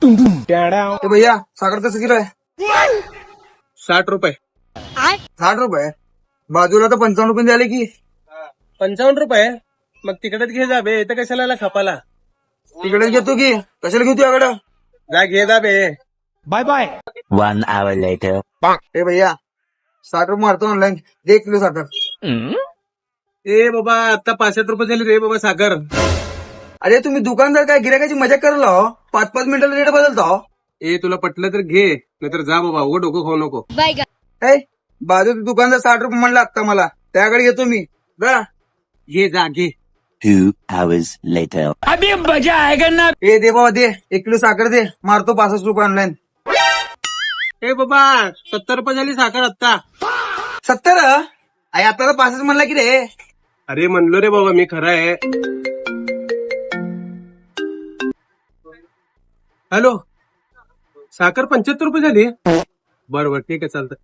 ए भैया साखर कसं किलो आहे? 60 रुपये. 60 रुपये. बाजूला तर 55 रुपये झाले की. 55 रुपये. मग तिकडेच घे जा बे, इथं कशाला आला खपाला. तिकडेच घेतो की. कशाला घेऊ तुझ्याकडं? जा घे जा बे. Bye bye. 1 hour later. ए भैया 60 रुपये मारतो ऑनलाईन. दे 1 किलो साखर. ए बाबा आता 65 रुपये झाली रे बाबा साखर. अरे तुम्ही दुकानदार काय गिरायकाची मजा करला हो? 5-5 मिनिटाला रेट बदलता हो. ए तुला पटलं तर घे, नाहीतर जा बाबा, उघड डोकं खाऊ नको. ए बाजू दुकानदार 60 रुपये म्हणला आता मला. त्याकडे घेतो मी. जा. घे जा घे. 2 hours later. अभी मजा आएगा ना. ए दे बाबा दे. 1 किलो साखर दे. मारतो 65 रुपये ऑनलाईन. ए बाबा 70 रुपये झाली साखर आत्ता. 70? आई आता 65 म्हणला की रे. अरे म्हणलो रे बाबा मी खरं आहे. हॅलो, साखर 75 रुपये झाली. बरोबर ठीक आहे चालतं.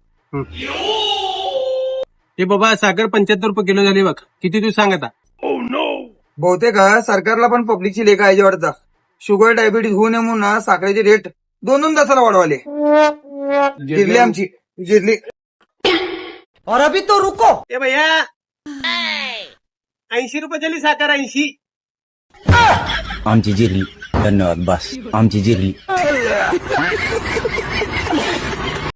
हे बाबा साखर 75 रुपये किलो झाली बघ. किती तू सांग आता. बहुतेक सरकारला पण पब्लिकची लेखा आहे वाटतं. शुगर डायबिटीज होऊ नये म्हणून साखरेचे रेट 2-2 तासाला वाढवाले. जिरली आमची जिरली. और अभी तो रुको. ए भैया 80 रुपये झाली साखर. 80. आमची जिरली. धन्यवाद बस. आमची जिरली.